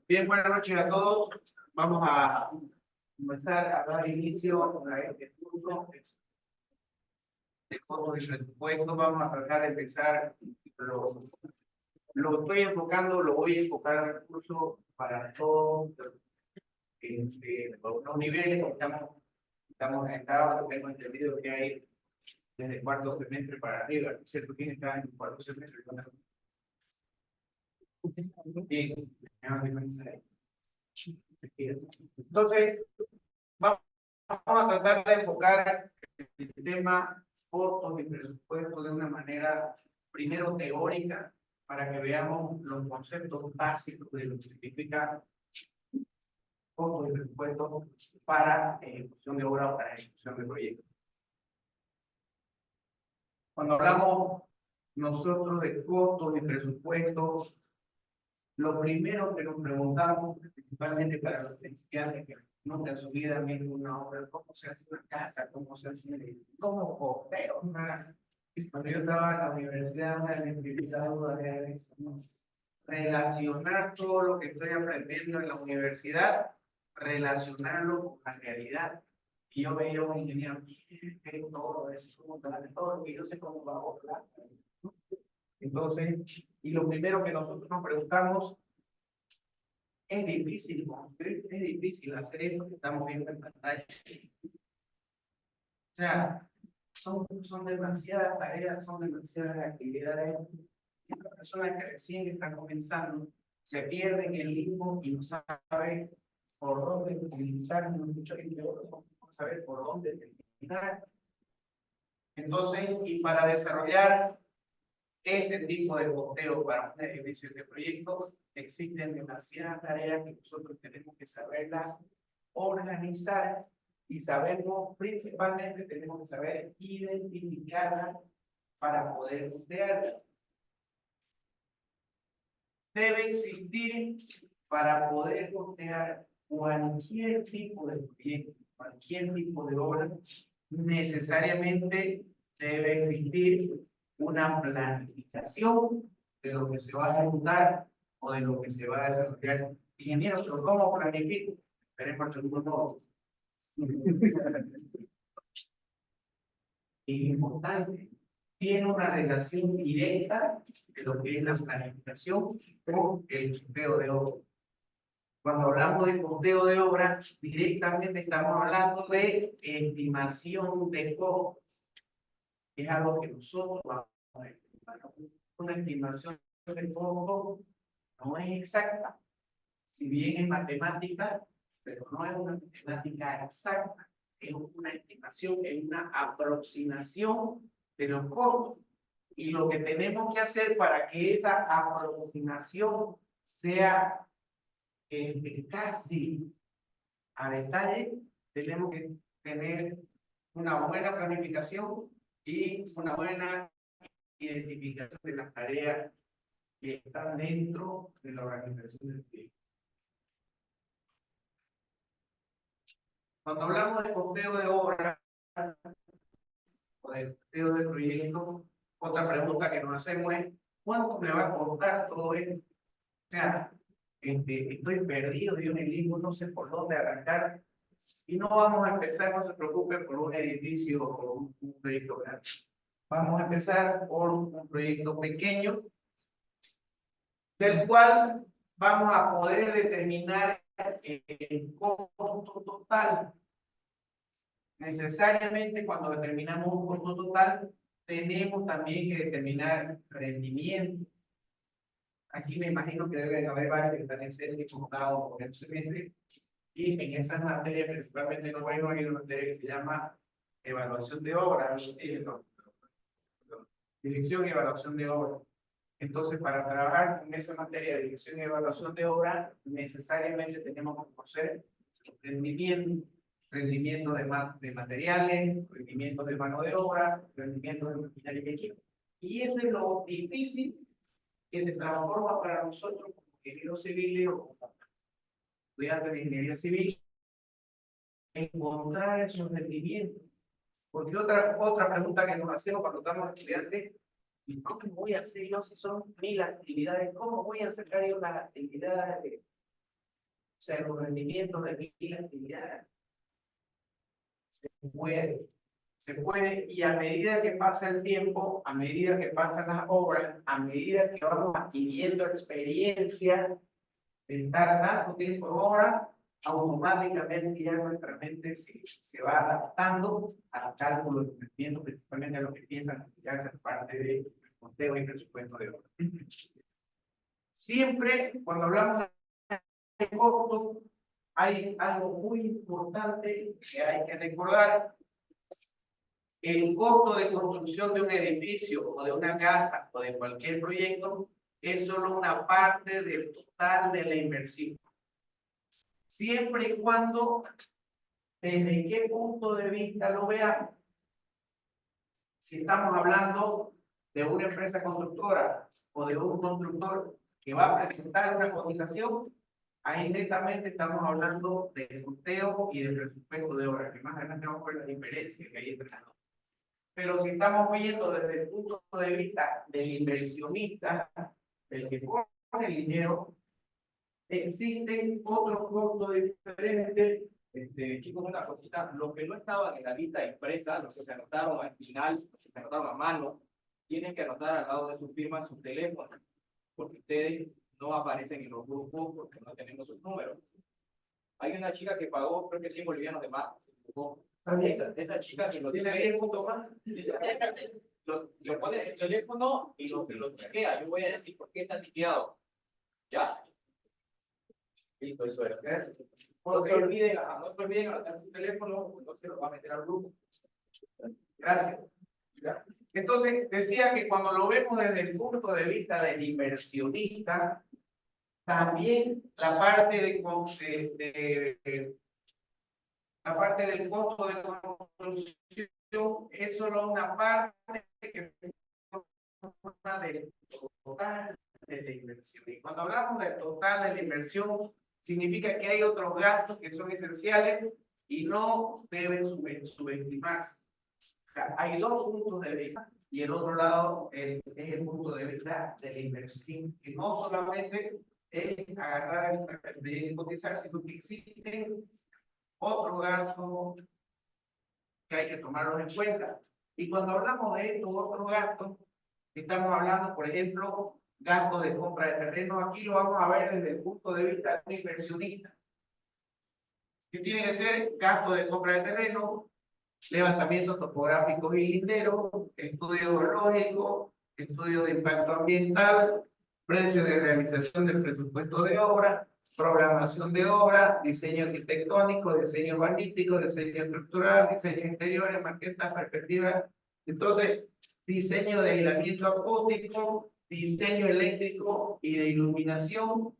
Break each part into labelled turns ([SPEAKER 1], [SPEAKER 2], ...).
[SPEAKER 1] Bien, buenas noches a todos. Vamos a comenzar a dar inicio a este curso de cómo el presupuesto. Vamos a tratar de empezar. Lo estoy enfocando, lo voy a enfocar al curso para todos los niveles. Estamos en esta, tengo entendido que hay desde cuarto semestre para arriba, ¿no es cierto? ¿Quién está en el cuarto semestre? Bien. Entonces, vamos a tratar de enfocar el tema costos y presupuestos de una manera, primero teórica, para que veamos los conceptos básicos de lo que significa costos y presupuestos para ejecución de obra o para ejecución de proyectos. Cuando hablamos nosotros de costos y presupuestos, lo primero que nos preguntamos, principalmente para los principiantes que nunca en su vida han visto una obra, cómo se hace una casa, cómo se hace un edificio, cómo costeo. Cuando yo estaba en la universidad, una de mis primeras dudas era eso, ¿no? Relacionar todo lo que estoy aprendiendo en la universidad, relacionarlo con la realidad. Y yo veía a un ingeniero, que todo eso, todo lo que yo sé cómo va a obrar. Entonces, y lo primero que nosotros nos preguntamos, es difícil construir, es difícil hacer esto que estamos viendo en pantalla. O sea, son demasiadas tareas, son demasiadas actividades. Y las personas que recién están comenzando se pierden en el limbo y no saben por dónde utilizar, no saben por dónde terminar. Entonces, y para desarrollar este tipo de costeo para un edificio de proyectos, existen demasiadas tareas que nosotros tenemos que saberlas organizar y sabemos, principalmente tenemos que saber identificarlas para poder costearlas. Debe existir para poder costear cualquier tipo de proyecto, cualquier tipo de obra, necesariamente debe existir una planificación de lo que se va a ejecutar o de lo que se va a desarrollar. Ingeniero, ¿pero cómo planifico? Esperemos el segundo modo. Es importante. Tiene una relación directa de lo que es la planificación con el costeo de obra. Cuando hablamos de costeo de obra, directamente estamos hablando de estimación de costos. Es algo que nosotros vamos a estimar. Una estimación de costo no es exacta. Si bien es matemática, pero no es una matemática exacta. Es una estimación, es una aproximación de los costos. Y lo que tenemos que hacer para que esa aproximación sea casi a detalle, tenemos que tener una buena planificación y una buena identificación de las tareas que están dentro de la organización del proyecto. Cuando hablamos de costeo de obra o de costeo de proyecto, otra pregunta que nos hacemos es, ¿cuánto me va a costar todo esto? O sea, estoy perdido, yo en el limbo, no sé por dónde arrancar. Y no vamos a empezar, no se preocupe, por un edificio o por un proyecto grande. Vamos a empezar por un proyecto pequeño, del cual vamos a poder determinar el costo total. Necesariamente, cuando determinamos un costo total, tenemos también que determinar rendimiento. Aquí me imagino que deben haber varios que están en séptimo, octavo o en semestre. Y en esas materias, principalmente en noveno, hay una materia que se llama evaluación de obra, dirección y evaluación de obra. Entonces, para trabajar con esa materia de dirección y evaluación de obra, necesariamente tenemos que conocer rendimiento de materiales, rendimiento de mano de obra, rendimiento de maquinaria y equipo. Y eso es lo difícil que se transforma para nosotros como ingenieros civiles o como estudiantes de ingeniería civil, encontrar esos rendimientos. Porque otra pregunta que nos hacemos cuando estamos estudiantes, ¿y cómo voy a hacer yo si son 1000 actividades? ¿Cómo voy a sacar yo las actividades sea, los rendimientos de mi actividad. Se puede, y a medida que pasa el tiempo, a medida que pasan las obras, a medida que vamos adquiriendo experiencia de estar tanto tiempo en obra, automáticamente ya nuestra mente se va adaptando al cálculo de rendimiento, principalmente a lo que piensan aplicarse a parte de conteo y presupuesto de obra. Siempre, cuando hablamos de costo, hay algo muy importante que hay que recordar. El costo de construcción de un edificio o de una casa o de cualquier proyecto es solo una parte del total de la inversión. Siempre y cuando, desde qué punto de vista lo veamos. Si estamos hablando de una empresa constructora o de un constructor que va a presentar una cotización, ahí netamente estamos hablando de conteo y de presupuesto de obra, que más adelante vamos a ver la diferencia que hay entre las dos. Pero si estamos viendo desde el punto de vista del inversionista, del que pone el dinero, existen otros costos diferentes.
[SPEAKER 2] Chicos, una cosita, los que no estaban en la lista impresa, los que se anotaron al final, los que se anotaron a mano, tienen que anotar al lado de su firma su teléfono, porque ustedes no aparecen en los grupos porque no tenemos sus números. Hay una chica que pagó, creo que 100 bolivianos de más. Esa chica que lo tiene ahí un punto más, lo pone el teléfono y lo tiquea. Yo voy a decir por qué está tiqueado. ¿Ya? Listo, eso es. No se olviden anotar su teléfono, no se lo va a meter al grupo.
[SPEAKER 1] Gracias. Entonces, decía que cuando lo vemos desde el punto de vista del inversionista, también la parte del costo de construcción es solo una parte que forma del total de la inversión. Y cuando hablamos del total de la inversión, significa que hay otros gastos que son esenciales y no deben subestimarse. O sea, hay dos puntos de vista y el otro lado es el punto de vista de la inversión, que no solamente es agarrar el cotizar, sino que existen otros gastos que hay que tomarlos en cuenta. Y cuando hablamos de estos otros gastos, estamos hablando, por ejemplo, gastos de compra de terreno. Aquí lo vamos a ver desde el punto de vista de un inversionista. ¿Qué tiene que ser? Gasto de compra de terreno, levantamientos topográficos y linderos, estudio geológico, estudio de impacto ambiental, precio de realización del presupuesto de obra, programación de obra, diseño arquitectónico, diseño urbanístico, diseño estructural, diseño interior, maquetas, perspectivas. Entonces, diseño de aislamiento acústico, diseño eléctrico y de iluminación.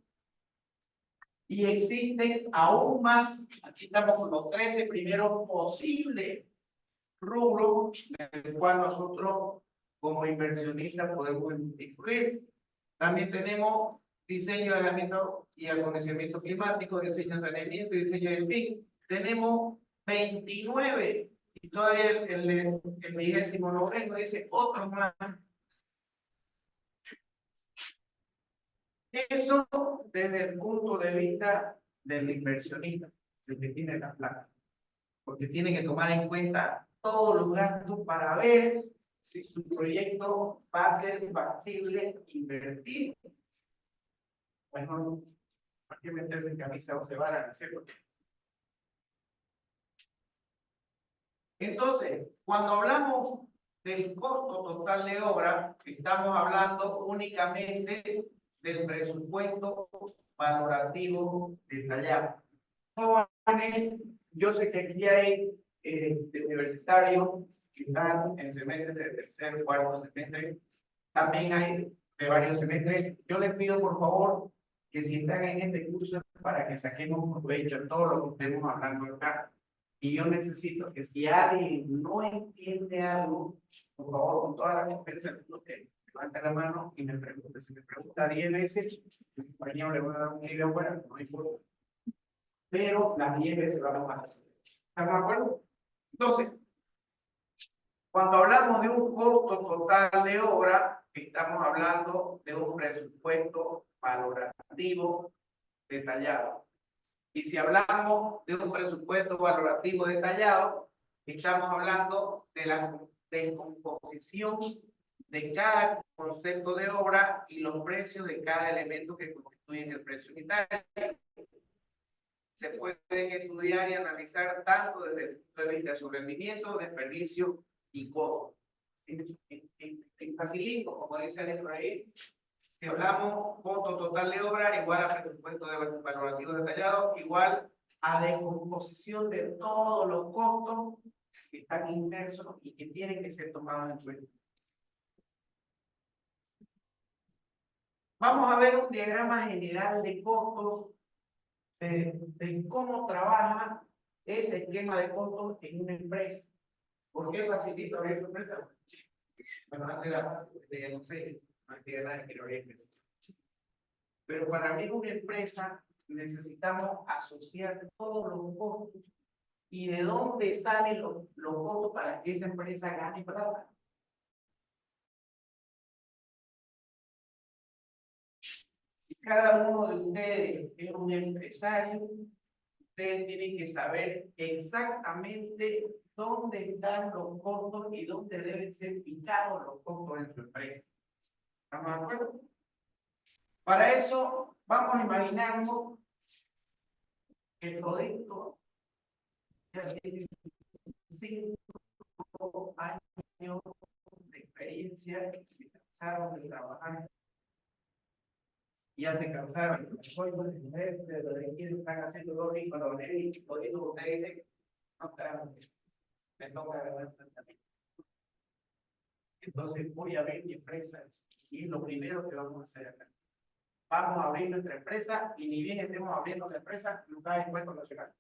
[SPEAKER 1] Y existen aún más, aquí estamos con los 13 primeros posibles rubros en el cual nosotros como inversionistas podemos incluir. También tenemos diseño de aislamiento y acondicionamiento climático, diseño de saneamiento y diseño de fin. Tenemos 29 y todavía el 29 dice otros más. Eso desde el punto de vista del inversionista, del que tiene la plata, porque tiene que tomar en cuenta todos los gastos para ver si su proyecto va a ser factible invertir. Bueno, hay que meterse en camisa o cebara, ¿no es cierto? Entonces, cuando hablamos del costo total de obra, estamos hablando únicamente del presupuesto valorativo detallado. Jóvenes, yo sé que aquí hay universitarios que están en semestres de tercer, cuarto semestre, también hay de varios semestres. Yo les pido por favor que si están en este curso para que saquemos provecho de todo lo que estemos hablando acá. Y yo necesito que si alguien no entiende algo, por favor, con toda la confianza, que levante la mano y me pregunte. Si me pregunta 10 veces, mi compañero le voy a dar un libro afuera, no importa. Pero las 10 veces vamos a hacer. ¿Estamos de acuerdo? Entonces, cuando hablamos de un costo total de obra, estamos hablando de un presupuesto valorativo detallado. Y si hablamos de un presupuesto valorativo detallado, estamos hablando de la descomposición de cada concepto de obra y los precios de cada elemento que constituyen el precio unitario. Se pueden estudiar y analizar tanto desde el punto de vista de su rendimiento, desperdicio y costo. Facilito, como dice por ahí, si hablamos costo total de obra igual a presupuesto de valorativo detallado, igual a descomposición de todos los costos que están inmersos y que tienen que ser tomados en cuenta. Vamos a ver un diagrama general de costos, de cómo trabaja ese esquema de costos en una empresa. ¿Por qué facilito abrir tu empresa? Bueno, antes era fácil, no sé, antes era nada que abrir empresa. Pero para abrir una empresa necesitamos asociar todos los costos y de dónde salen los costos para que esa empresa gane plata. Cada uno de ustedes es un empresario, ustedes tienen que saber exactamente dónde están los costos y dónde deben ser fijados los costos en su empresa. ¿Estamos de acuerdo? Para eso, vamos a imaginarnos que todo esto ya tiene 5 años de experiencia, se cansaron de trabajar. Ya se cansaron, están haciendo lo mismo, lo mismo, ustedes no están, me toca ganar también. Entonces voy a abrir mi empresa y es lo primero que vamos a hacer acá. Vamos a abrir nuestra empresa y ni bien estemos abriendo la empresa, no cae impuesto nacional.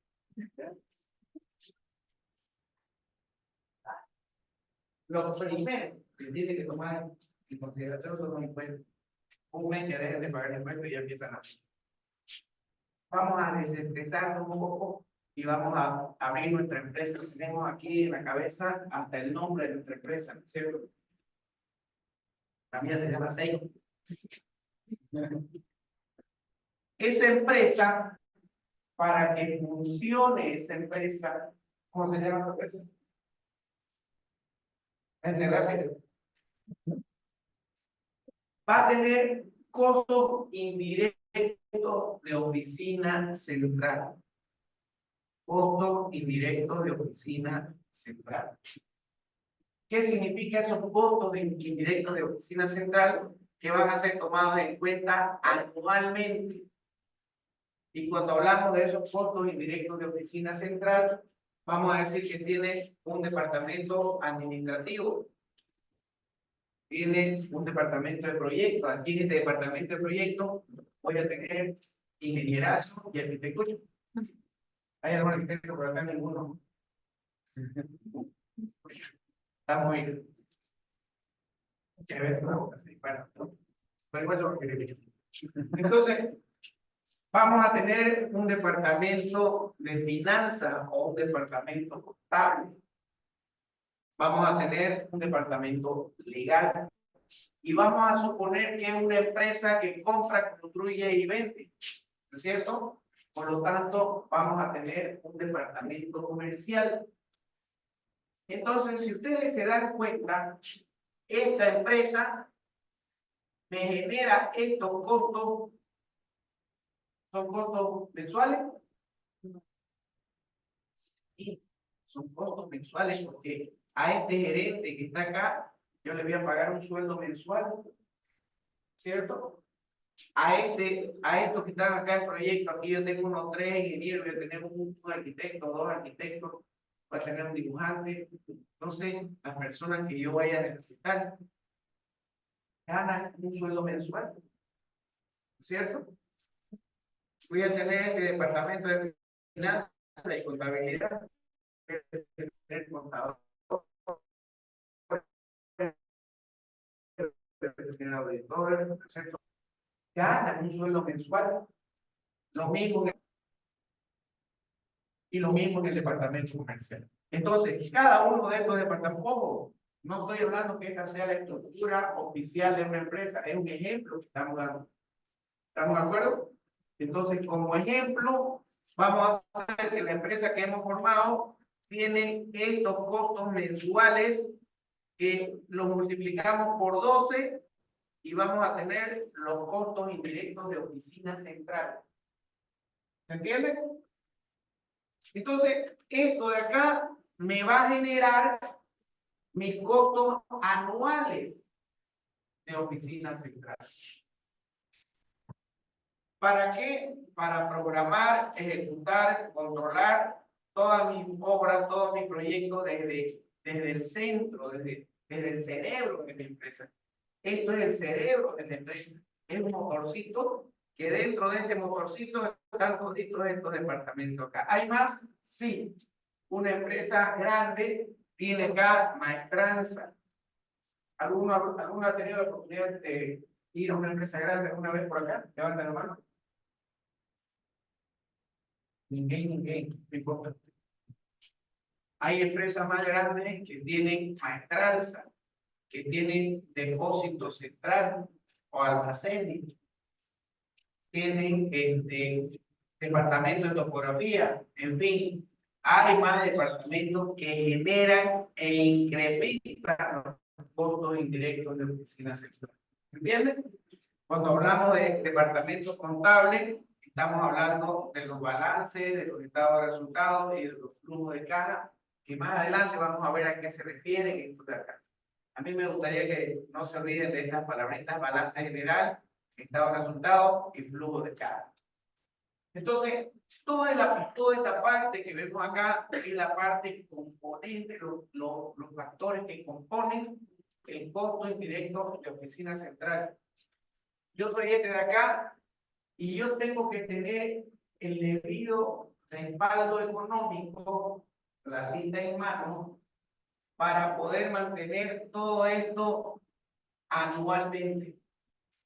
[SPEAKER 1] Lo primero que tiene que tomar en consideración son los impuestos. Un mes que dejen de pagar impuestos y ya empiezan a. Vamos a desestresarnos un poco y vamos a abrir nuestra empresa. Tenemos aquí en la cabeza hasta el nombre de nuestra empresa, ¿no es cierto? También se llama Seiko. Esa empresa, para que funcione esa empresa, ¿cómo se llama la empresa? Gente rápido. Va a tener costo indirecto de oficina central. Costo indirecto de oficina central. ¿Qué significa esos costos indirectos de oficina central? Que van a ser tomados en cuenta anualmente. Y cuando hablamos de esos costos indirectos de oficina central, vamos a decir que tiene un departamento administrativo, tiene un departamento de proyectos. Aquí en este departamento de proyectos voy a tener ingenierazo y arquitectura. ¿Hay algún arquitecto por acá? Ninguno. Está muy chévere la boca, sí, bueno, pero igual son arquitectos. Entonces, vamos a tener un departamento de finanzas o un departamento contable. Vamos a tener un departamento legal. Y vamos a suponer que es una empresa que compra, construye y vende. ¿No es cierto? Por lo tanto, vamos a tener un departamento comercial. Entonces, si ustedes se dan cuenta, esta empresa me genera estos costos. ¿Son costos mensuales? Sí, son costos mensuales porque a este gerente que está acá, yo le voy a pagar un sueldo mensual, ¿cierto? A estos que están acá en el proyecto, aquí yo tengo unos 3 ingenieros, voy a tener un arquitecto, 2 arquitectos, voy a tener un dibujante. Entonces, las personas que yo vaya a necesitar ganan un sueldo mensual, ¿cierto? Voy a tener este departamento de finanzas y contabilidad, voy a tener contador, tener auditor, ¿cierto? Ganan un sueldo mensual, lo mismo y lo mismo en el departamento comercial. Entonces, cada uno de estos departamentos, ojo, no estoy hablando que esta sea la estructura oficial de una empresa, es un ejemplo que estamos dando. ¿Estamos de acuerdo? Entonces, como ejemplo, Vamos a hacer que la empresa que hemos formado tiene estos costos mensuales que los multiplicamos por 12 y vamos a tener los costos indirectos de oficina central. ¿Se entiende? Entonces, esto de acá me va a generar mis costos anuales de oficina central. ¿Para qué? Para programar, ejecutar, controlar todas mis obras, todos mis proyectos desde el centro, desde el cerebro de mi empresa. Esto es el cerebro de la empresa. Es un motorcito que dentro de este motorcito están todos estos departamentos acá. ¿Hay más? Sí. Una empresa grande tiene acá maestranza. ¿Alguno ha tenido la oportunidad de ir a una empresa grande alguna vez por acá? Levanten la mano. Ninguém, no importa. Hay empresas más grandes que tienen maestranza, que tienen depósito central o almacenes, tienen departamento de topografía, en fin, hay más departamentos que generan e incrementan los costos indirectos de oficina central. ¿Entienden? Cuando hablamos de departamentos contables, estamos hablando de los balances, de los estados de resultados y de los flujos de caja, que más adelante vamos a ver a qué se refieren esto de acá. A mí me gustaría que no se olviden de estas palabritas: balance general, estado de resultados y flujo de caja. Entonces, toda esta parte que vemos acá es la parte componente, los factores que componen el costo indirecto de oficina central. Yo soy este de acá y yo tengo que tener el debido respaldo económico, la tinta en mano, para poder mantener todo esto anualmente.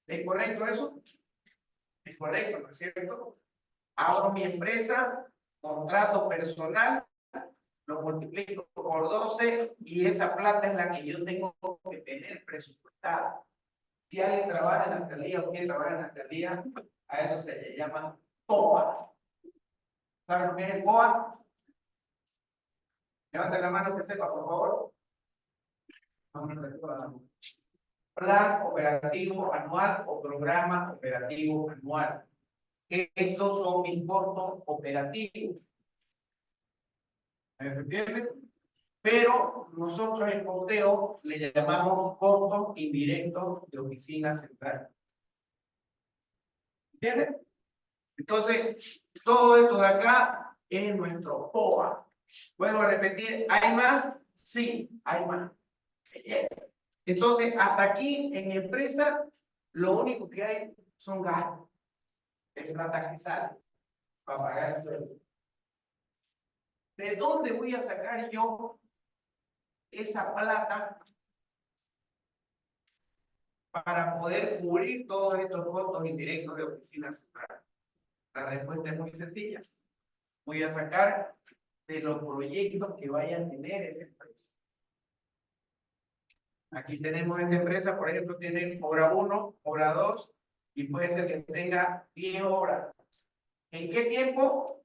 [SPEAKER 1] ¿Es correcto eso? Es correcto, ¿no es cierto? Abro mi empresa, contrato personal, lo multiplico por 12 y esa plata es la que yo tengo que tener presupuestada. Si alguien trabaja en la alcaldía o quiere trabajar en la alcaldía, a eso se le llama POA. ¿Saben lo que es el POA? Levanten la mano que sepa, por favor. Plan operativo anual o programa operativo anual. Estos son mis costos operativos. ¿Se entiende? Pero nosotros en conteo le llamamos costos indirectos de oficina central. ¿Entiendes? Entonces, todo esto de acá es nuestro POA. Vuelvo a repetir, ¿hay más? Sí, hay más. Yes. Entonces, hasta aquí en mi empresa, lo único que hay son gastos. Es plata que sale para pagar el sueldo. ¿De dónde voy a sacar yo esa plata para poder cubrir todos estos costos indirectos de oficina central? La respuesta es muy sencilla. Voy a sacar de los proyectos que vaya a tener esa empresa. Aquí tenemos esta empresa, por ejemplo, tiene obra 1, obra 2, y puede ser que tenga 10 obras. ¿En qué tiempo?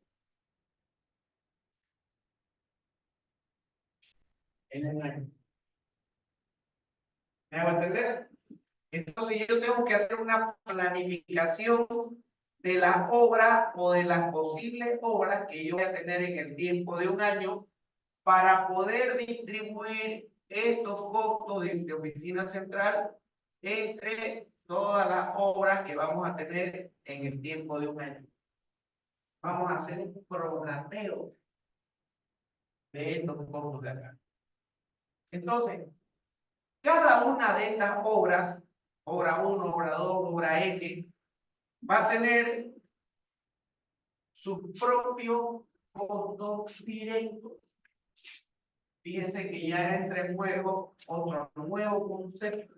[SPEAKER 1] En un año. ¿Me hago entender? Entonces yo tengo que hacer una planificación de las obras o de las posibles obras que yo voy a tener en el tiempo de un año para poder distribuir estos costos de oficina central entre todas las obras que vamos a tener en el tiempo de un año. Vamos a hacer un programeo de estos costos de acá. Entonces, cada una de estas obras, obra 1, obra 2, obra X, va a tener su propio costo directo. Fíjense que ya entra en juego otro nuevo concepto.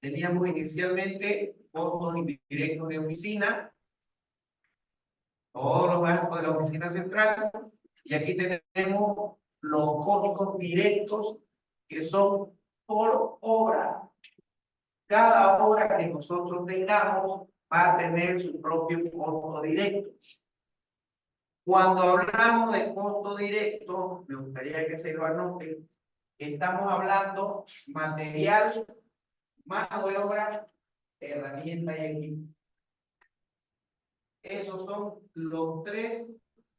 [SPEAKER 1] Teníamos inicialmente costos indirectos de oficina, todos los gastos de la oficina central, y aquí tenemos los costos directos que son por obra. Cada obra que nosotros tengamos va a tener su propio costo directo. Cuando hablamos de costo directo, me gustaría que se lo anoten, estamos hablando material, mano de obra, herramienta y equipo. Esos son los tres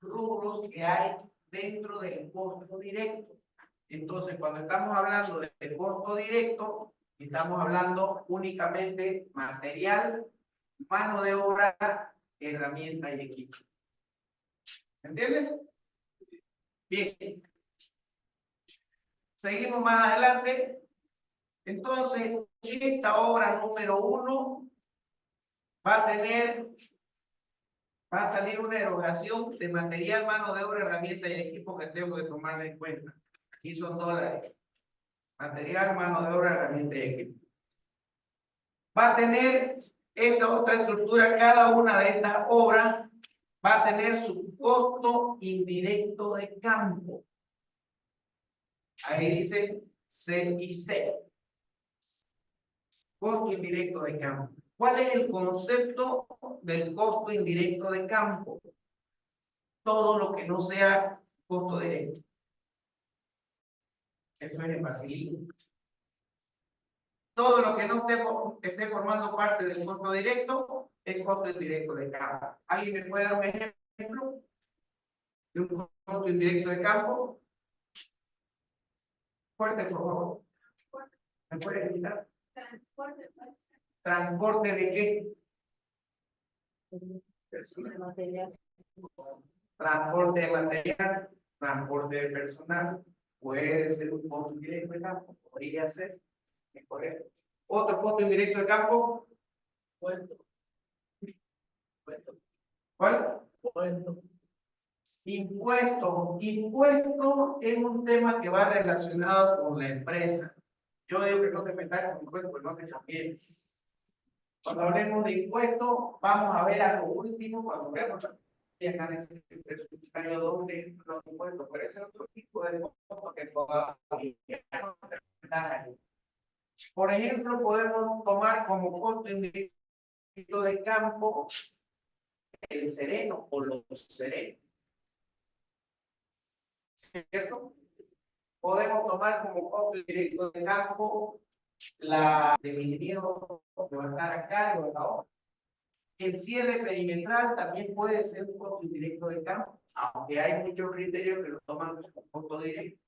[SPEAKER 1] rubros que hay dentro del costo directo. Entonces, cuando estamos hablando de costo directo, estamos hablando únicamente material, mano de obra, herramienta y equipo. ¿Entiendes? Bien. Seguimos más adelante. Entonces, esta obra número 1 va a salir una erogación de material, mano de obra, herramienta y equipo que tengo que tomar en cuenta. Aquí son dólares. Material, mano de obra, herramienta y equipo. Va a tener esta otra estructura, cada una de estas obras va a tener su costo indirecto de campo. Ahí dice C y C. Costo indirecto de campo. ¿Cuál es el concepto del costo indirecto de campo? Todo lo que no sea costo directo. Eso es el facilito. Todo lo que no esté formando parte del costo directo es costo indirecto de campo. ¿Alguien me puede dar un ejemplo de un costo indirecto de campo? Fuerte, por favor. ¿Me puede quitar?
[SPEAKER 3] Transporte.
[SPEAKER 1] ¿Transporte de qué?
[SPEAKER 3] De material.
[SPEAKER 1] Transporte de material, transporte de personal. Puede ser un costo indirecto de campo. Podría ser. Es correcto. Otro costo indirecto de campo.
[SPEAKER 2] Puesto.
[SPEAKER 1] ¿Cuál?
[SPEAKER 2] Puesto.
[SPEAKER 1] Impuestos. Impuestos es un tema que va relacionado con la empresa. Yo digo que no te metas con impuestos, pero no te cambies. Cuando hablemos de impuestos, vamos a ver a lo último, cuando veamos que acá necesita el doble los impuestos, pero ese es otro tipo de impuestos que todavía no están ahí. Por ejemplo, podemos tomar como costo indirecto de campo el sereno o los serenos. ¿Cierto? Podemos tomar como costo indirecto de campo la del ingeniero que va a estar a cargo de la obra. El cierre perimetral también puede ser un costo indirecto de campo, aunque hay muchos criterios que lo toman como costo directo,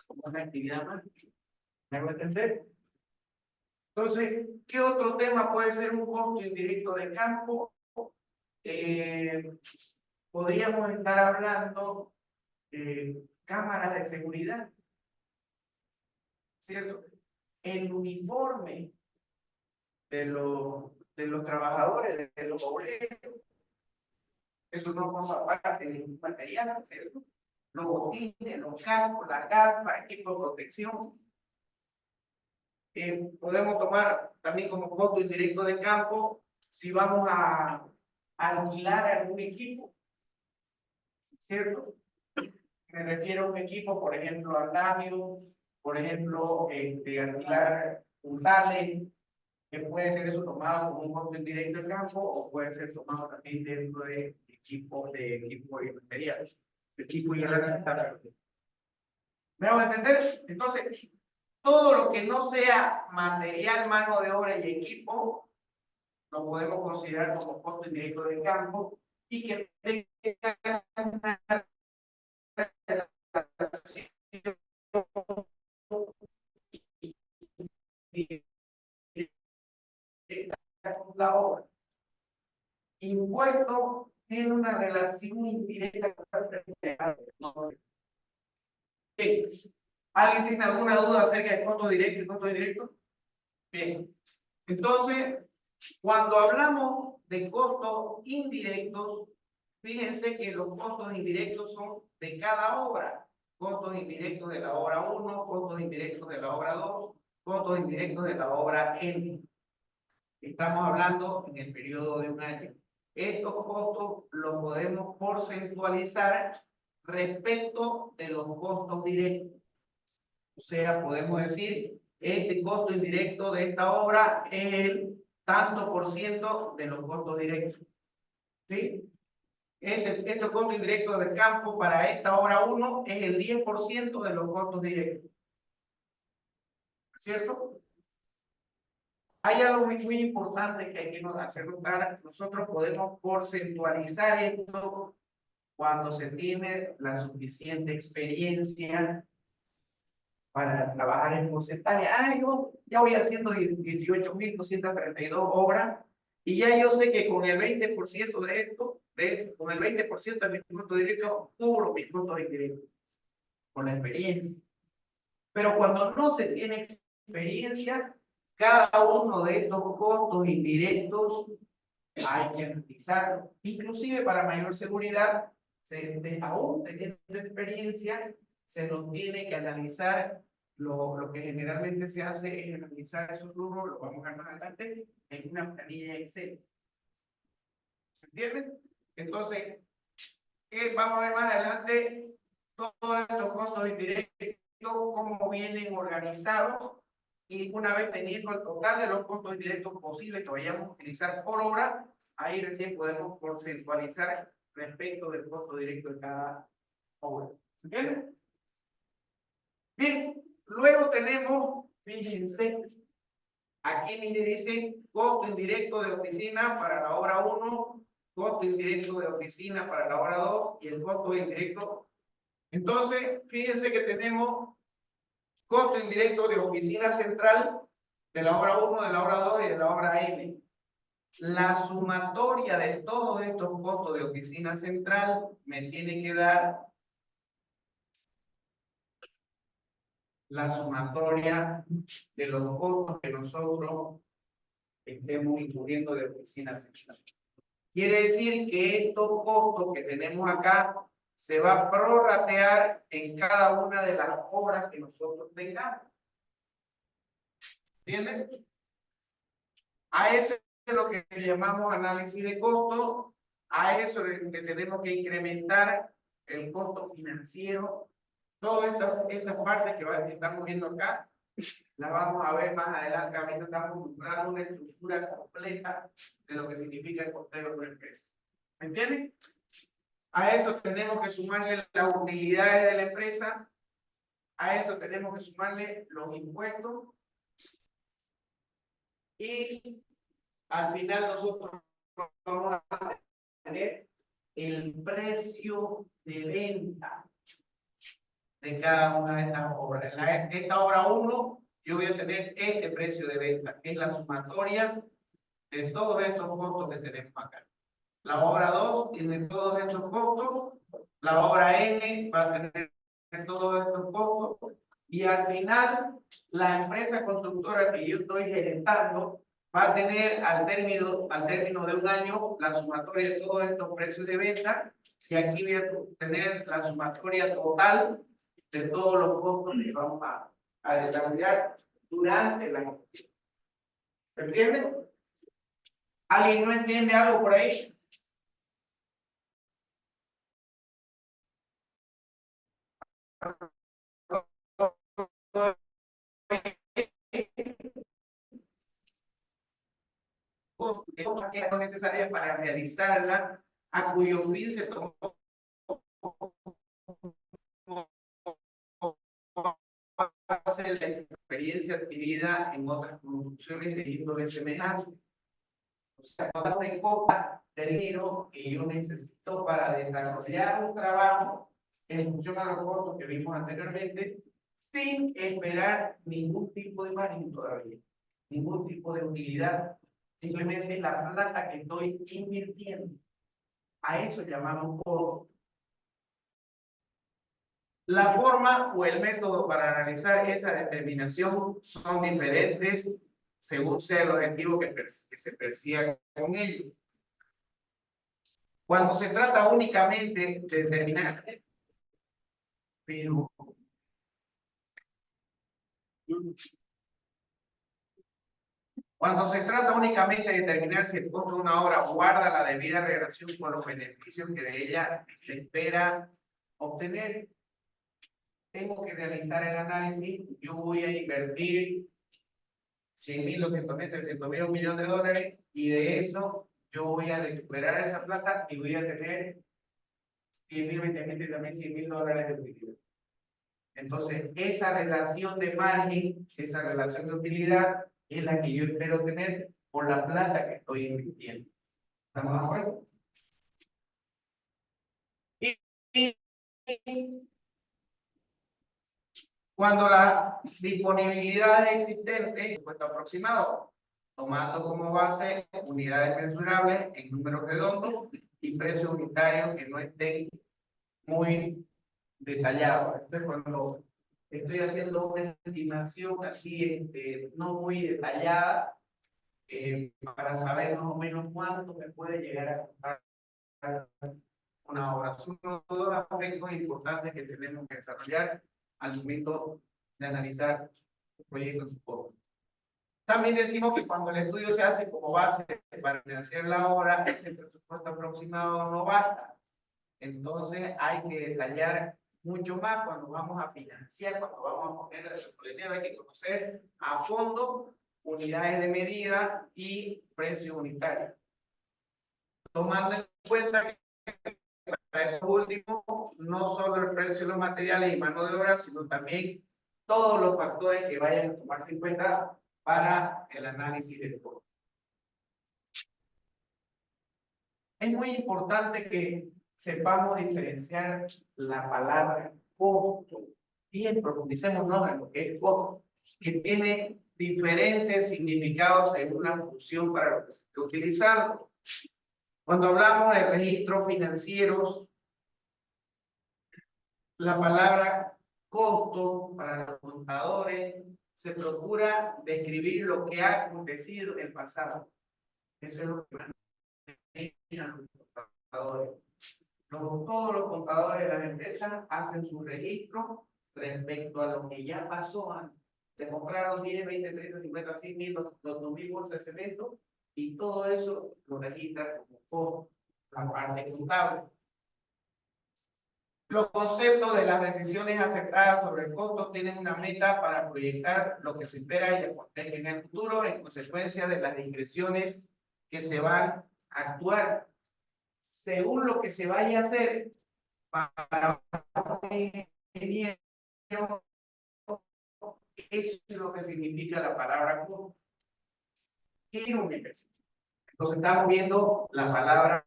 [SPEAKER 1] como una actividad más. ¿Me voy a entender? Entonces, ¿qué otro tema puede ser un costo indirecto de campo? Podríamos estar hablando de cámaras de seguridad, ¿cierto? El uniforme de los trabajadores, de los obreros, eso no forma parte de ningún material, ¿cierto? Los botines, los cascos, las gafas, equipo de protección. Podemos tomar también como costo indirecto de campo si vamos a alquilar algún equipo, ¿cierto? Me refiero a un equipo, por ejemplo, andamio, por ejemplo, alquilar un talent, que puede ser eso tomado como un costo indirecto de campo o puede ser tomado también dentro de equipo y materiales, equipo y herramientas. ¿Me hago entender? Entonces, todo lo que no sea material, mano de obra y equipo, lo podemos considerar como costo indirecto de campo y que tenga una relación con la obra. Impuesto tiene una relación indirecta con la obra. ¿Alguien tiene alguna duda acerca de costo directo y costo indirecto? Bien. Entonces, cuando hablamos de costos indirectos, fíjense que los costos indirectos son de cada obra. Costos indirectos de la obra 1, costos indirectos de la obra 2, costos indirectos de la obra N. Estamos hablando en el periodo de un año. Estos costos los podemos porcentualizar respecto de los costos directos. O sea, podemos decir, este costo indirecto de esta obra es el tanto por ciento de los costos directos. ¿Sí? Este costo indirecto del campo para esta obra 1 es el 10% de los costos directos. ¿Cierto? Hay algo muy importante que hay que hacer notar. Nosotros podemos porcentualizar esto cuando se tiene la suficiente experiencia para trabajar en porcentaje. Yo ya voy haciendo 18.232 obras y ya yo sé que con el 20% de esto, con el 20% de mis costos directos, cubro mis costos indirectos con la experiencia. Pero cuando no se tiene experiencia, cada uno de estos costos indirectos hay que analizarlo. Inclusive para mayor seguridad, aún teniendo experiencia, se nos tiene que analizar. Lo que generalmente se hace es analizar esos números, lo vamos a ver más adelante, en una planilla Excel. ¿Se entiende? Entonces, vamos a ver más adelante todos estos costos indirectos, cómo vienen organizados, y una vez teniendo el total de los costos indirectos posibles que vayamos a utilizar por obra, ahí recién podemos porcentualizar respecto del costo directo de cada obra. ¿Se entiende? Bien, luego tenemos, fíjense, aquí me dice costo indirecto de oficina para la obra 1, costo indirecto de oficina para la obra 2 y el costo indirecto. Entonces, fíjense que tenemos costo indirecto de oficina central de la obra 1, de la obra 2 y de la obra N. La sumatoria de todos estos costos de oficina central me tiene que dar la sumatoria de los costos que nosotros estemos incluyendo de oficina central. Quiere decir que estos costos que tenemos acá se va a prorratear en cada una de las obras que nosotros tengamos. ¿Entienden? A eso es lo que llamamos análisis de costo. A eso es que tenemos que incrementar el costo financiero. Todas estas partes que estamos viendo acá, las vamos a ver más adelante. Ahorita estamos mostrando una estructura completa de lo que significa el costeo de una empresa. ¿Me entienden? A eso tenemos que sumarle las utilidades de la empresa. A eso tenemos que sumarle los impuestos. Y al final nosotros vamos a tener el precio de venta de cada una de estas obras. En esta obra 1, yo voy a tener este precio de venta, que es la sumatoria de todos estos costos que tenemos acá. La obra 2 tiene todos estos costos, la obra N va a tener todos estos costos, y al final la empresa constructora que yo estoy gerentando va a tener al término de un año la sumatoria de todos estos precios de venta, y aquí voy a tener la sumatoria total de todos los costos que vamos a desarrollar durante la gestión. ¿Se entiende? ¿Alguien no entiende algo por ahí? Que son necesarias para realizarla, a cuyo fin se tomó la experiencia adquirida en otras construcciones de índole semejante. O sea, toda una cota de dinero que yo necesito para desarrollar un trabajo en función a los costos que vimos anteriormente, sin esperar ningún tipo de margen todavía, ningún tipo de utilidad, simplemente la plata que estoy invirtiendo. A eso llamamos costo. La forma o el método para realizar esa determinación son diferentes según sea el objetivo que se persiga con ello. Cuando se trata únicamente de determinar, pero cuando se trata únicamente de determinar si el costo de una obra guarda la debida relación con los beneficios que de ella se espera obtener, tengo que realizar el análisis. Yo voy a invertir 100.000, 200.000, 300.000, $1.000.000, y de eso yo voy a recuperar esa plata y voy a tener 10.000, 20.000, 30.000, 100.000 dólares de utilidad. Entonces, esa relación de margen, esa relación de utilidad, es la que yo espero tener por la plata que estoy invirtiendo. ¿Estamos de acuerdo? Y cuando la disponibilidad es existente, puesto aproximado, tomando como base unidades mensurables en números redondos y precios unitarios que no estén muy detallados. Esto es cuando estoy haciendo una estimación así, no muy detallada, para saber más o menos cuánto me puede llegar a costar una obra. Son dos aspectos importantes que tenemos que desarrollar al momento de analizar el proyecto en su forma. También decimos que cuando el estudio se hace como base para financiar la obra, el presupuesto aproximado no basta. Entonces hay que detallar mucho más cuando vamos a financiar, cuando vamos a poner el dinero, hay que conocer a fondo unidades de medida y precios unitarios. Tomando en cuenta que para esto último, no solo el precio de los materiales y mano de obra, sino también todos los factores que vayan a tomarse en cuenta para el análisis del costo. Es muy importante que sepamos diferenciar la palabra costo. Bien, profundicémonos en lo que es costo, que tiene diferentes significados según la función para lo que se está utilizando. Cuando hablamos de registros financieros, la palabra costo para los contadores se procura describir lo que ha acontecido en el pasado. Eso es lo que manejan los contadores. Todos los contadores de las empresas hacen su registro respecto a lo que ya pasó antes. Se compraron 10, 20, 30, 50, 100 mil, los 2.000 bolsas de cemento y todo eso lo registra como costo, la parte contable. Los conceptos de las decisiones aceptadas sobre el costo tienen una meta para proyectar lo que se espera y acontecer en el futuro en consecuencia de las discreciones que se van a actuar según lo que se vaya a hacer para un ingeniero. Eso es lo que significa la palabra costo. ¿Qué es una inversión? Entonces estamos viendo la palabra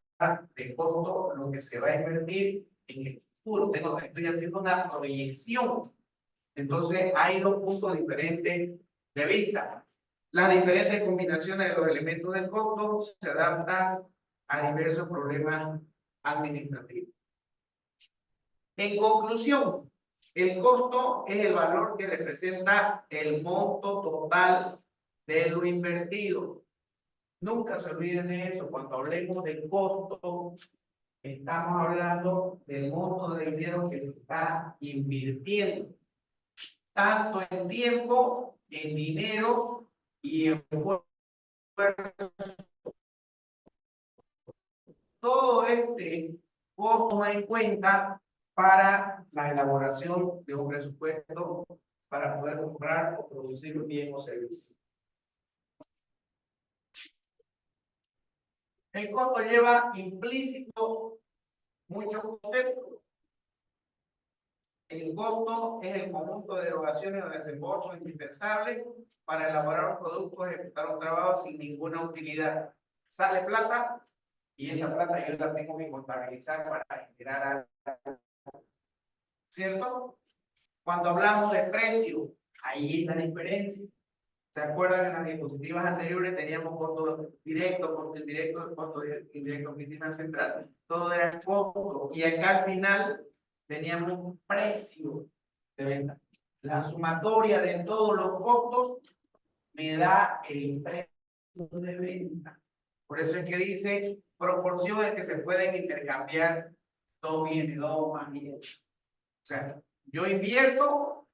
[SPEAKER 1] de costo, lo que se va a invertir en el futuro. Estoy haciendo una proyección. Entonces hay dos puntos diferentes de vista. Las diferentes combinaciones de los elementos del costo se adaptan a diversos problemas administrativos. En conclusión, el costo es el valor que representa el monto total de lo invertido. Nunca se olviden de eso. Cuando hablemos del costo, estamos hablando del monto de dinero que se está invirtiendo, tanto en tiempo, en dinero y en esfuerzo. Todo este costo toma en cuenta para la elaboración de un presupuesto para poder comprar o producir un bien o servicio. El costo lleva implícito muchos conceptos. El costo es el conjunto de erogaciones o desembolsos indispensables para elaborar un producto o ejecutar un trabajo sin ninguna utilidad. Sale plata y esa plata yo la tengo que contabilizar para generar algo. ¿Cierto? Cuando hablamos de precio, ahí está la diferencia. ¿Se acuerdan? En las diapositivas anteriores teníamos costo directo, costo indirecto, oficina central. Todo era costo. Y acá al final teníamos precio de venta. La sumatoria de todos los costos me da el precio de venta. Por eso es que dice proporciones que se pueden intercambiar 2 viene 2 más bien. O sea, yo invierto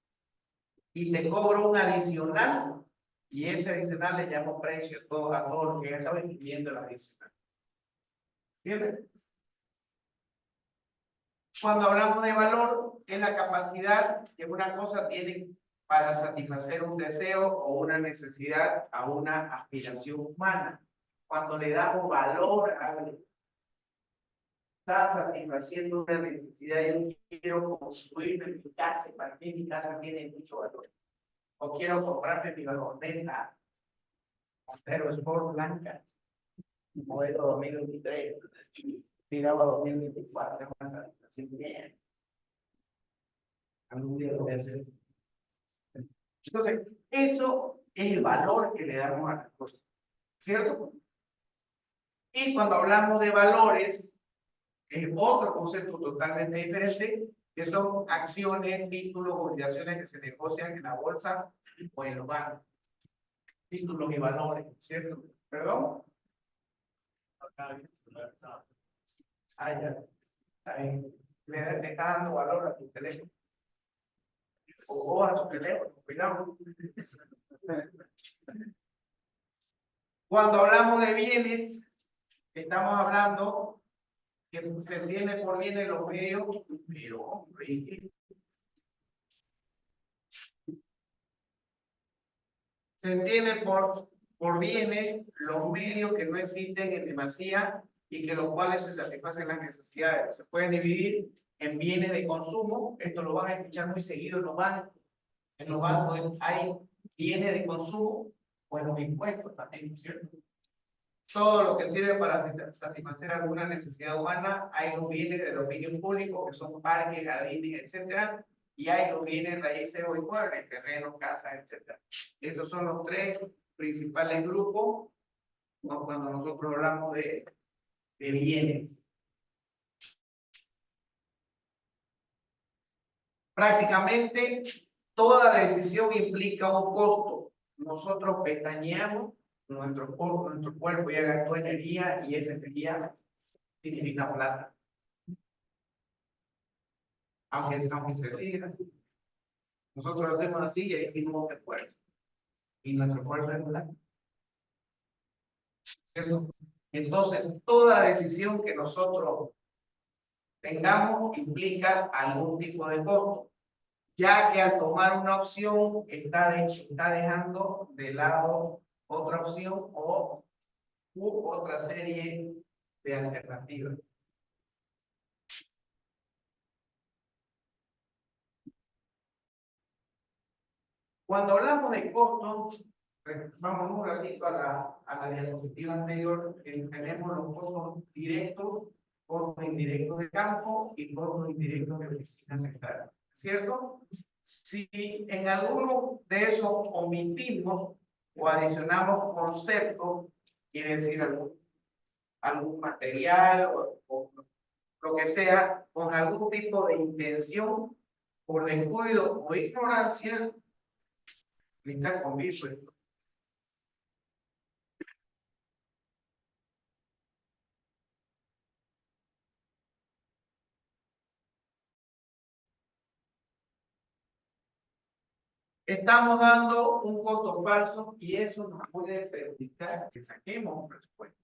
[SPEAKER 1] y te cobro un adicional y ese adicional le llamo precio a todo lo que ya estaba incluyendo el adicional. ¿Entiendes? Cuando hablamos de valor, es la capacidad que una cosa tiene para satisfacer un deseo o una necesidad a una aspiración humana. Cuando le damos valor a algo. está satisfaciendo una necesidad. Yo quiero construir mi casa, para mí mi casa tiene mucho valor. O quiero comprarme mi vagoneta, pero Sport blanca, modelo 2023, tiraba 2024, así bien. Algún día lo voy a hacer. Entonces, eso es el valor que le damos a las cosas, ¿cierto? Y cuando hablamos de valores, es otro concepto totalmente diferente, que son acciones, títulos, obligaciones que se negocian en la bolsa o en los bancos. Títulos y valores, ¿cierto? ¿Perdón? Ah, ya. Está bien. Le está dando valor a tu teléfono. O a tu teléfono, cuidado. Cuando hablamos de bienes, estamos hablando que se entiende por bienes los medios, pero hombre, se entiende por bienes los medios que no existen en demasía y que los cuales se satisfacen las necesidades. Se pueden dividir en bienes de consumo, esto lo van a escuchar muy seguido en los bancos. En los bancos hay bienes de consumo o en los impuestos también, ¿cierto? Todo lo que sirve para satisfacer alguna necesidad humana, hay los bienes de dominio público, que son parques, jardines, etcétera, y hay los bienes raíces o inmuebles, terrenos, casas, etcétera. Estos son los tres principales grupos, ¿no? Cuando nosotros hablamos de bienes. Prácticamente toda decisión implica un costo. Nosotros pestañeamos, nuestro cuerpo ya gastó energía y esa energía significa plata. Aunque se diga así. Nosotros lo hacemos así y ahí hicimos esfuerzo. Y nuestro esfuerzo es plata. ¿Cierto? Entonces, toda decisión que nosotros tengamos implica algún tipo de costo, ya que al tomar una opción está dejando de lado otra opción o otra serie de alternativas. Cuando hablamos de costos, vamos un ratito a la diapositiva anterior, tenemos los costos directos, costos indirectos de campo y costos indirectos de oficina central, ¿cierto? Si en alguno de esos omitimos o adicionamos conceptos, quiere decir algún material o lo que sea, con algún tipo de intención, por descuido o ignorancia, está conmigo. Estamos dando un costo falso y eso nos puede perjudicar que saquemos un presupuesto.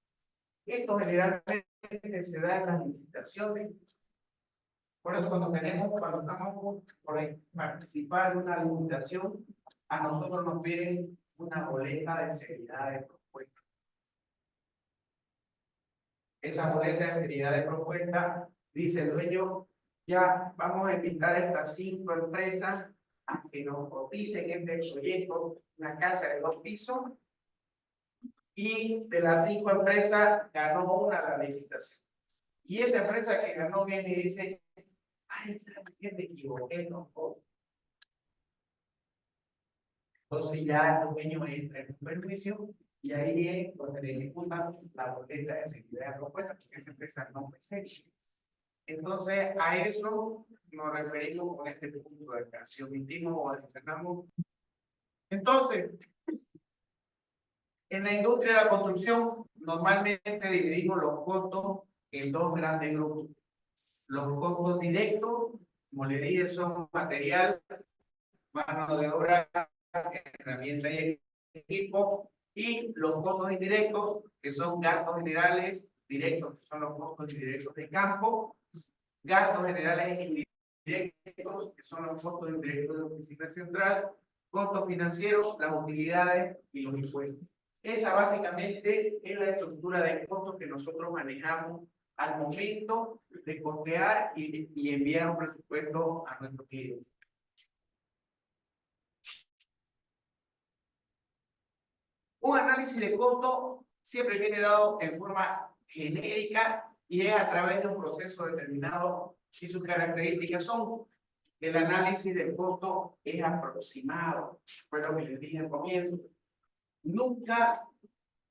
[SPEAKER 1] Esto generalmente se da en las licitaciones. Por eso cuando estamos por participar en una licitación, a nosotros nos piden una boleta de seriedad de propuesta. Esa boleta de seriedad de propuesta dice el dueño, ya vamos a invitar a estas 5 empresas a que nos coticen este proyecto, una casa de 2 pisos, y de las 5 empresas ganó una la licitación. Y esa empresa que ganó viene y dice, ay, ¿sabes qué? Me equivoqué, no. Entonces ya el dueño entra en un perjuicio y ahí es donde le ejecutan la boleta de seguridad de propuesta, porque esa empresa no fue seria. Entonces a eso nos referimos con este punto de acá. Si omitimos o adicionamos. Entonces, en la industria de la construcción, normalmente dividimos los costos en dos grandes grupos. Los costos directos, como le dije, son material, mano de obra, herramientas y equipo, y los costos indirectos, que son gastos generales directos, que son los costos indirectos de campo, gastos generales indirectos, que son los costos indirectos de la oficina central, costos financieros, las utilidades y los impuestos. Esa básicamente es la estructura de costos que nosotros manejamos al momento de costear y enviar un presupuesto a nuestro cliente. Un análisis de costo siempre viene dado en forma genérica y es a través de un proceso determinado y sus características son que el análisis de costo es aproximado, fue lo que les dije al comienzo. Nunca,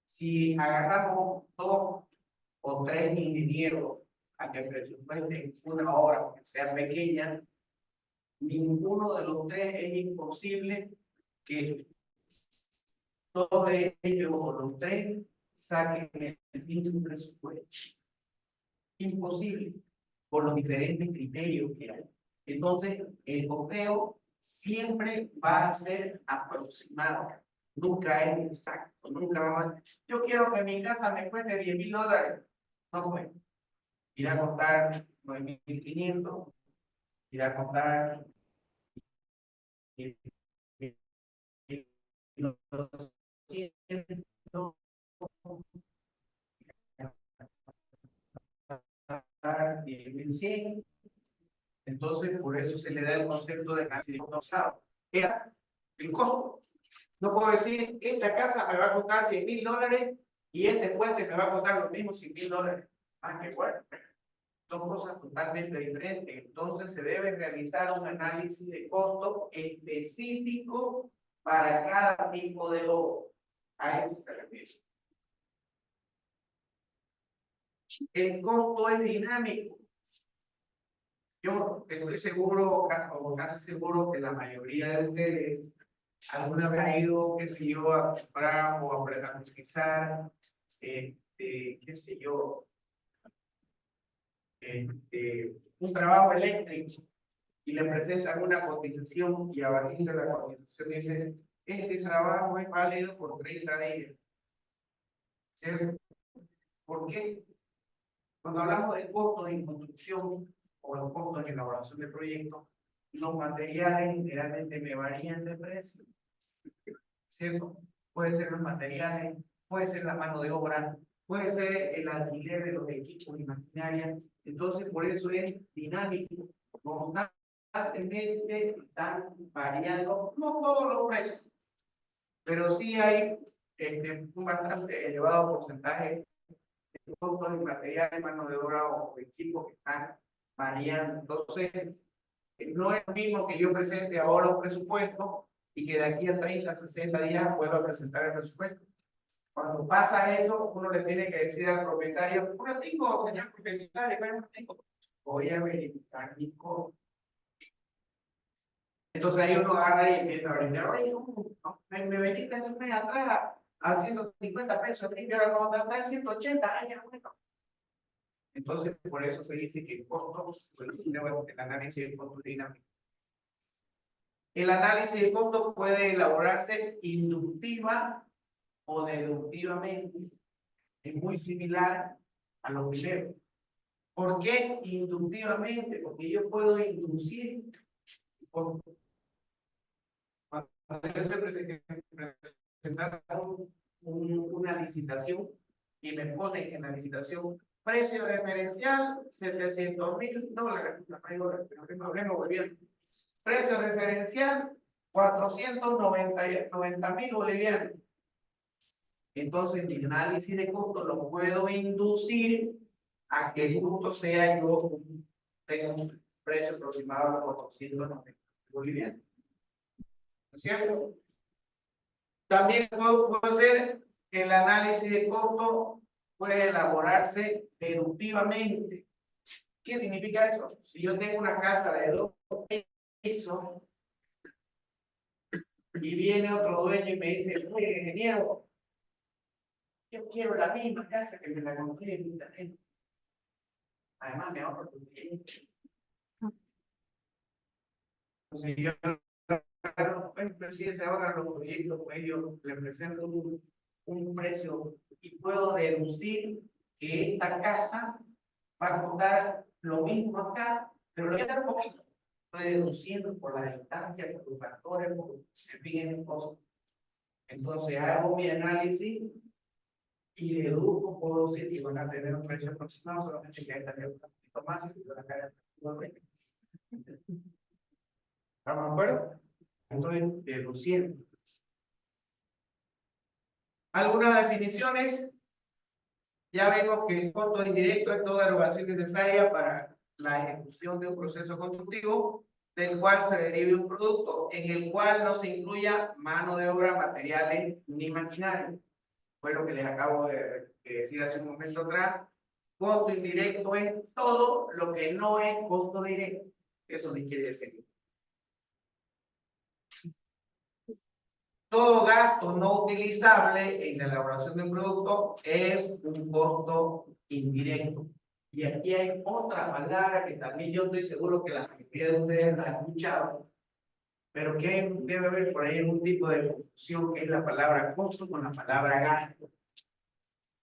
[SPEAKER 1] si agarramos 2 o 3 ingenieros a que presupuesten una obra, aunque sea pequeña, ninguno de los 3 es imposible que todos ellos o los 3 saquen el mismo presupuesto. Imposible, por los diferentes criterios que hay. Entonces, el costeo siempre va a ser aproximado, nunca es exacto, nunca va a... Yo quiero que mi casa me cueste $10,000, no puede. Irá a costar 9,500, irá a costar 10,100. Entonces, por eso se le da el concepto de análisis de costo. Era el costo. No puedo decir, esta casa me va a costar $100,000 y este puente me va a costar los mismos $100,000. Ah, qué bueno. Son cosas totalmente diferentes. Entonces, se debe realizar un análisis de costo específico para cada tipo de obra. A eso se refiere. El costo es dinámico. Yo estoy seguro, o casi seguro, que la mayoría de ustedes alguna vez ha ido, qué sé yo, a comprar o a utilizar, qué sé yo, un trabajo eléctrico y le presentan una cotización y abajito de la cotización dice, este trabajo es válido por 30 días. ¿Cierto? ¿Por qué? Cuando hablamos de costos en construcción o de costos en elaboración de proyectos, los materiales generalmente me varían de precio. ¿Cierto? Puede ser los materiales, puede ser la mano de obra, puede ser el alquiler de los equipos y maquinaria. Entonces, por eso es dinámico. Constantemente están variando, no todos los precios, pero sí hay un bastante elevado porcentaje de costos de materiales, mano de obra o equipos que están variando. Entonces, no es lo mismo que yo presente ahora un presupuesto y que de aquí a 30, 60 días pueda presentar el presupuesto. Cuando pasa eso, uno le tiene que decir al propietario, no tengo, señor propietario, pero no tengo. Voy a verificar mi costo. Entonces ahí uno agarra y empieza a brindar, oye, no, me vendiste hace un mes atrás a 150 pesos, y ahora cuando está en 180, ay, ya bueno. Entonces, por eso se dice que el costo, el análisis de costo dinámico. El análisis de costo puede elaborarse inductiva o deductivamente. Es muy similar a lo primero. ¿Por qué inductivamente? Porque yo puedo inducir cuando yo estoy presentando una licitación y me ponen en la licitación precio referencial $700,000, hablemos bolivianos. Precio referencial 490,000 bolivianos. Entonces, mi análisis de costo lo puedo inducir a que el costo sea yo tengo un precio aproximado de 490 bolivianos. ¿No es cierto? También puedo hacer que el análisis de costo puede elaborarse deductivamente. ¿Qué significa eso? Si yo tengo una casa de 2 pisos y viene otro dueño y me dice, oye, ingeniero, yo quiero la misma casa que me la construye en internet. Además, me ahorro tu tiempo. Entonces, yo, el presidente ahora los proyectos, pues yo le presento un precio y puedo deducir que esta casa va a costar lo mismo acá, pero le voy a dar un poquito. Estoy deduciendo por la distancia, por los factores, por se piden cosas. Entonces hago mi análisis y deduzco, puedo decir que van a tener un precio aproximado, solamente que hay también un poquito más y van a caer. ¿Estamos de acuerdo? Estoy deduciendo. Algunas definiciones. Ya vemos que el costo indirecto es toda erogación necesaria para la ejecución de un proceso constructivo, del cual se derive un producto, en el cual no se incluya mano de obra, materiales ni maquinaria. Fue lo que les acabo de decir hace un momento atrás. Costo indirecto es todo lo que no es costo directo. Eso me quiere decir. Todo gasto no utilizable en la elaboración de un producto es un costo indirecto. Y aquí hay otra palabra que también yo estoy seguro que la mayoría de ustedes la han escuchado, pero que debe haber por ahí algún tipo de confusión, que es la palabra costo con la palabra gasto.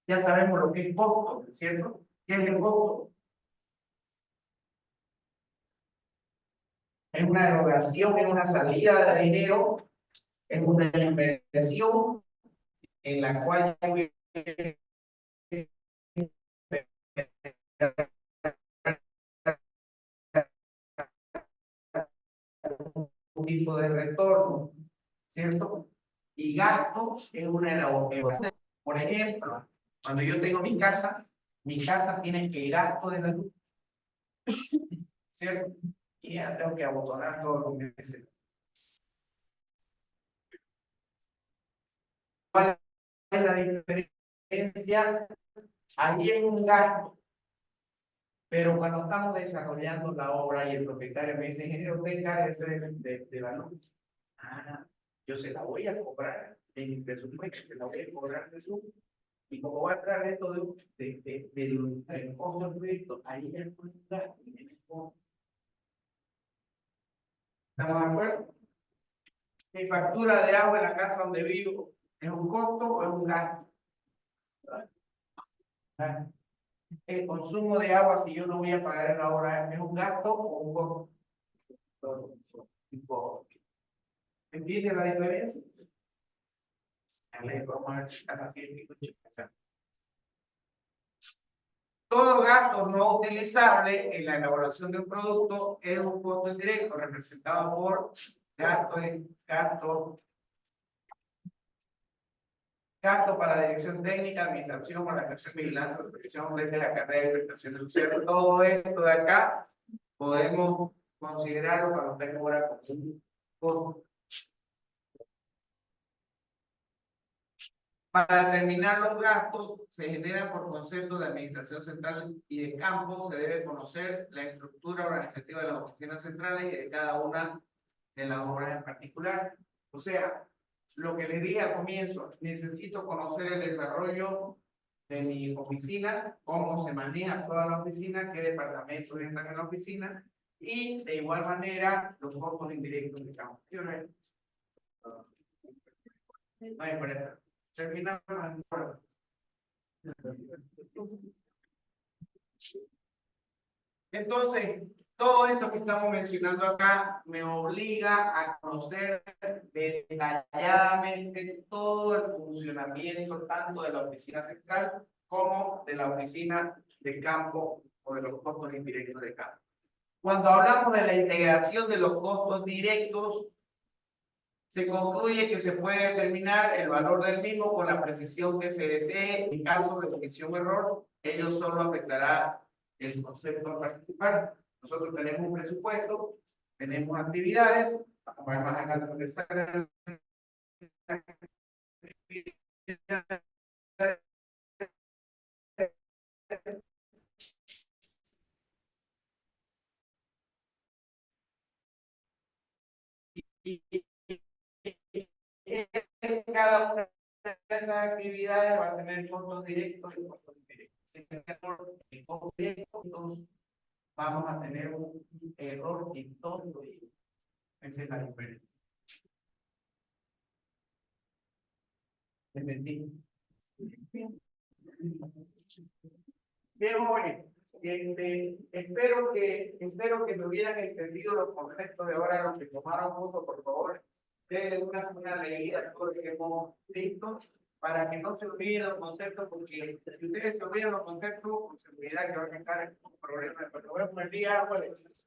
[SPEAKER 1] Ya sabemos lo que es costo, ¿cierto? ¿Qué es el costo? Es una erogación, es una salida de dinero, es una inversión en la cual un tipo de retorno, ¿cierto? Y gasto es una elaboración. Por ejemplo, cuando yo tengo mi casa tiene que gasto de la luz, ¿cierto? Y ya tengo que abotonar todos los meses. ¿Cuál es la diferencia? Allí hay un gasto, pero cuando estamos desarrollando la obra y el propietario me dice, ingeniero, usted encárguese de la luz. Ah, yo se la voy a cobrar en mi presupuesto, se la voy a cobrar de su. Y como va a entrar esto del costo del proyecto, ahí es un gasto. ¿Estamos de acuerdo? Mi factura de agua en la casa donde vivo, ¿es un costo o es un gasto? El consumo de agua, si yo no voy a pagar en la hora, ¿es un gasto o un costo? ¿Entiende la diferencia? Vamos a ver si están haciendo. Todo gasto no utilizable en la elaboración de un producto es un costo indirecto representado por gasto para la dirección técnica, administración, organización, vigilancia, supervisión, redes de carrera y prestación de servicios. Todo esto de acá podemos considerarlo cuando tengo ahora como un costo. Para determinar los gastos se generan por concepto de administración central y de campo. Se debe conocer la estructura organizativa de las oficinas centrales y de cada una de las obras en particular. O sea, lo que les dije al comienzo, necesito conocer el desarrollo de mi oficina, cómo se maneja toda la oficina, qué departamentos entran en la oficina y de igual manera los costos indirectos de campo. No hay presa. Terminamos. Entonces, todo esto que estamos mencionando acá me obliga a conocer detalladamente todo el funcionamiento tanto de la oficina central como de la oficina de campo o de los costos indirectos de campo. Cuando hablamos de la integración de los costos directos, se concluye que se puede determinar el valor del mismo con la precisión que se desee. En caso de omisión o error, ello solo afectará el concepto a participar. Nosotros tenemos un presupuesto, tenemos actividades, vamos a ver más adelante donde sale. Cada una de esas actividades va a tener costos directos y costos indirectos. Si tenemos el costo directo, entonces vamos a tener un error en todo ello. Esa es la diferencia. ¿Entendí? Bien, jóvenes. Espero que me hubieran entendido los conceptos de ahora, los que tomaron punto, por favor. Denle una leída a todo lo que hemos visto para que no se olviden los conceptos, porque si ustedes se olvidan los conceptos, con seguridad que van a estar en un problema. Pero lo vemos el día jueves.